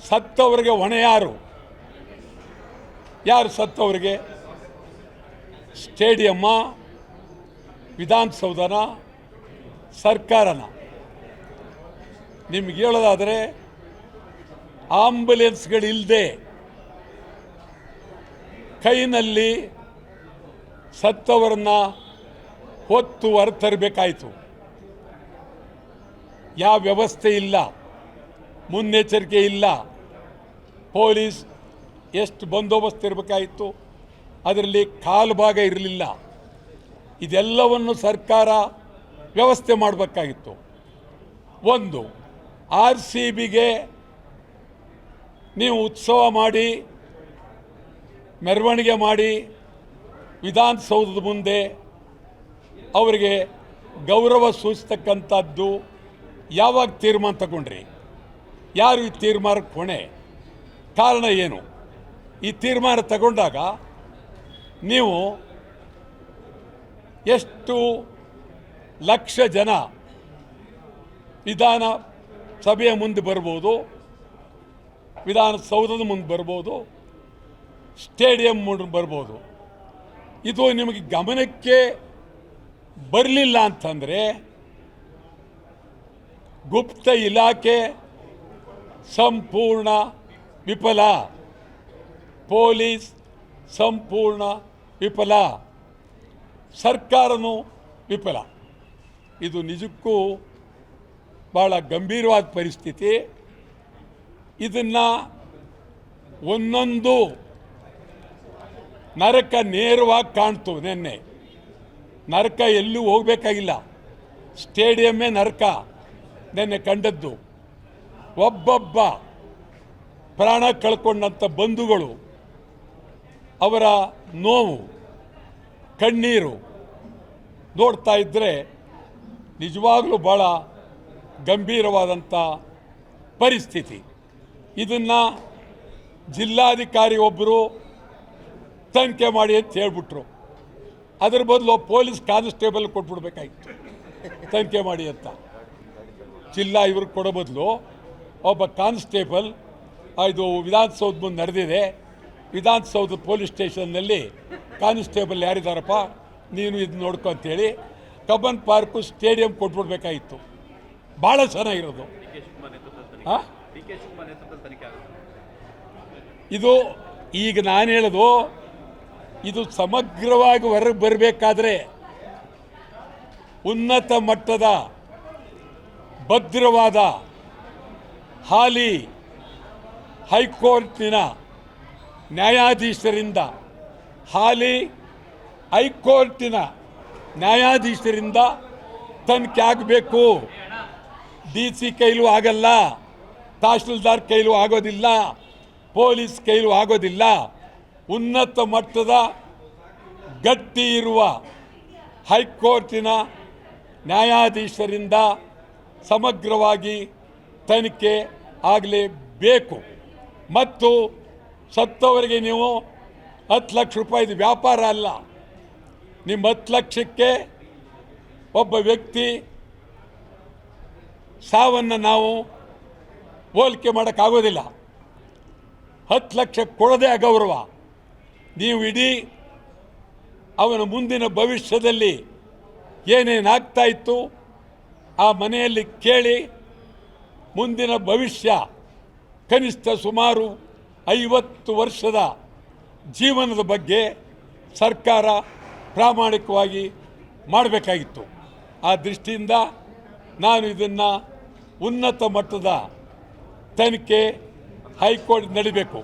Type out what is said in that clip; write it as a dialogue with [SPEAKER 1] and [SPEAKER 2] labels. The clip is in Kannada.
[SPEAKER 1] ಸತ್ತವರಿಗೆ ಹೊಣೆ ಯಾರು? ಸತ್ತವರಿಗೆ? ಸ್ಟೇಡಿಯಮ್ಮ, ವಿಧಾನಸೌಧನ, ಸರ್ಕಾರನ? ನಿಮ್ಗೆ ಹೇಳೋದಾದರೆ ಆಂಬುಲೆನ್ಸ್ಗಳಿಲ್ಲದೆ ಕೈನಲ್ಲಿ ಸತ್ತವರನ್ನ ಹೊತ್ತು ಹೊರತರಬೇಕಾಯಿತು. ಯಾವ ವ್ಯವಸ್ಥೆ ಇಲ್ಲ, ಮುನ್ನೆಚ್ಚರಿಕೆ ಇಲ್ಲ. ಪೊಲೀಸ್ ಎಷ್ಟು ಬಂದೋಬಸ್ತ್ ಇರಬೇಕಾಯಿತು, ಅದರಲ್ಲಿ ಕಾಲು ಭಾಗ ಇರಲಿಲ್ಲ. ಇದೆಲ್ಲವನ್ನು ಸರ್ಕಾರ ವ್ಯವಸ್ಥೆ ಮಾಡಬೇಕಾಗಿತ್ತು. ಒಂದು RCBಗೆ ನೀವು ಉತ್ಸವ ಮಾಡಿ, ಮೆರವಣಿಗೆ ಮಾಡಿ, ವಿಧಾನಸೌಧದ ಮುಂದೆ ಅವರಿಗೆ ಗೌರವ ಸೂಚಿಸ್ತಕ್ಕಂಥದ್ದು ಯಾವಾಗ ತೀರ್ಮಾನ ತಗೊಂಡ್ರಿ? ಯಾರು ಈ ತೀರ್ಮಾನಕ್ಕೆ ಹೊಣೆ? ಕಾರಣ ಏನು? ಈ ತೀರ್ಮಾನ ತಗೊಂಡಾಗ ನೀವು ಎಷ್ಟು ಲಕ್ಷ ಜನ ವಿಧಾನಸಭೆಯ ಮುಂದೆ ಬರ್ಬೋದು, ವಿಧಾನಸೌಧದ ಮುಂದೆ ಬರ್ಬೋದು, ಸ್ಟೇಡಿಯಂ ಮುಂದೆ ಬರ್ಬೋದು. ಇದು ನಿಮಗೆ ಗಮನಕ್ಕೆ ಬರಲಿಲ್ಲ ಅಂತಂದರೆ ಗುಪ್ತ ಇಲಾಖೆ ಸಂಪೂರ್ಣ ವಿಫಲ, ಪೊಲೀಸ್ ಸಂಪೂರ್ಣ ವಿಫಲ, ಸರ್ಕಾರನೂ ವಿಫಲ. ಇದು ನಿಜಕ್ಕೂ ಭಾಳ ಗಂಭೀರವಾದ ಪರಿಸ್ಥಿತಿ. ಇದನ್ನು ಒಂದೊಂದು ನರಕ ನೇರವಾಗಿ ಕಾಣ್ತು. ನಿನ್ನೆ ನರಕ ಎಲ್ಲೂ ಹೋಗಬೇಕಾಗಿಲ್ಲ, ಸ್ಟೇಡಿಯಮ್ಮೇ ನರಕ ನಿನ್ನೆ ಕಂಡದ್ದು. ಒಬ್ಬೊಬ್ಬ ಪ್ರಾಣ ಕಳ್ಕೊಂಡಂಥ ಬಂಧುಗಳು, ಅವರ ನೋವು, ಕಣ್ಣೀರು ನೋಡ್ತಾ ಇದ್ದರೆ ನಿಜವಾಗಲೂ ಭಾಳ ಗಂಭೀರವಾದಂಥ ಪರಿಸ್ಥಿತಿ. ಇದನ್ನು ಜಿಲ್ಲಾಧಿಕಾರಿ ಒಬ್ಬರು ತನಿಖೆ ಮಾಡಿ ಅಂತ ಹೇಳ್ಬಿಟ್ರು. ಅದರ ಬದಲು ಪೊಲೀಸ್ ಕಾನ್ಸ್ಟೇಬಲ್ ಕೊಟ್ಬಿಡ್ಬೇಕಾಗಿತ್ತು ತನಿಖೆ ಮಾಡಿ ಅಂತ. ಜಿಲ್ಲಾ ಇವ್ರಿಗೆ ಕೊಡೋ ಬದಲು ಒಬ್ಬ ಕಾನ್ಸ್ಟೇಬಲ್, ಇದು ವಿಧಾನಸೌಧ ಮುಂದೆ ನಡೆದಿದೆ, ವಿಧಾನಸೌಧ ಪೊಲೀಸ್ ಸ್ಟೇಷನ್ನಲ್ಲಿ ಕಾನ್ಸ್ಟೇಬಲ್ ಯಾರಿದ್ದಾರಪ್ಪ, ನೀನು ಇದು ನೋಡ್ಕೊ ಅಂತೇಳಿ ಕಬ್ಬನ್ ಪಾರ್ಕು ಸ್ಟೇಡಿಯಂ ಕೊಟ್ಬಿಡ್ಬೇಕಾಗಿತ್ತು. ಭಾಳ ಚೆನ್ನಾಗಿರೋದು. ಇದು ಈಗ ನಾನು ಹೇಳೋದು, ಇದು ಸಮಗ್ರವಾಗಿ ಹೊರಗೆ ಬರಬೇಕಾದ್ರೆ ಉನ್ನತ ಮಟ್ಟದ ಭದ್ರವಾದ ಹಾಲಿ ಹೈಕೋರ್ಟಿನ ನ್ಯಾಯಾಧೀಶರಿಂದ, ಹಾಲಿ ಹೈಕೋರ್ಟಿನ ನ್ಯಾಯಾಧೀಶರಿಂದ ತನಿಖೆ ಆಗಬೇಕು. DC ಕೈಲೂ ಆಗಲ್ಲ, ತಹಶೀಲ್ದಾರ್ ಕೈಲೂ ಆಗೋದಿಲ್ಲ, ಪೊಲೀಸ್ ಕೈಲೂ ಆಗೋದಿಲ್ಲ. ಉನ್ನತ ಮಟ್ಟದ ಗಟ್ಟಿ ಇರುವ ಹೈಕೋರ್ಟಿನ ನ್ಯಾಯಾಧೀಶರಿಂದ ಸಮಗ್ರವಾಗಿ ತನಿಖೆ ಆಗಲೇಬೇಕು. ಮತ್ತು ಸತ್ತವರಿಗೆ ನೀವು 10 ಲಕ್ಷ ರೂಪಾಯಿದು ವ್ಯಾಪಾರ ಅಲ್ಲ. ನಿಮ್ಮ 10 ಲಕ್ಷಕ್ಕೆ ಒಬ್ಬ ವ್ಯಕ್ತಿ ಸಾವನ್ನು ನಾವು ಹೋಲಿಕೆ ಮಾಡೋಕ್ಕಾಗೋದಿಲ್ಲ. 10 ಲಕ್ಷ ಕೊಡೋದೇ ಅಗೌರವ. ನೀವು ಇಡೀ ಅವನ ಮುಂದಿನ ಭವಿಷ್ಯದಲ್ಲಿ ಏನೇನಾಗ್ತಾ ಇತ್ತು ಆ ಮನೆಯಲ್ಲಿ ಕೇಳಿ, ಮುಂದಿನ ಭವಿಷ್ಯ ಕನಿಷ್ಠ ಸುಮಾರು 50 ವರ್ಷದ ಜೀವನದ ಬಗ್ಗೆ ಸರ್ಕಾರ ಪ್ರಾಮಾಣಿಕವಾಗಿ ಮಾಡಬೇಕಾಗಿತ್ತು. ಆ ದೃಷ್ಟಿಯಿಂದ ನಾನು ಇದನ್ನು ಉನ್ನತ ಮಟ್ಟದ ತನಿಖೆ ಹೈಕೋರ್ಟ್ ನಡೀಬೇಕು.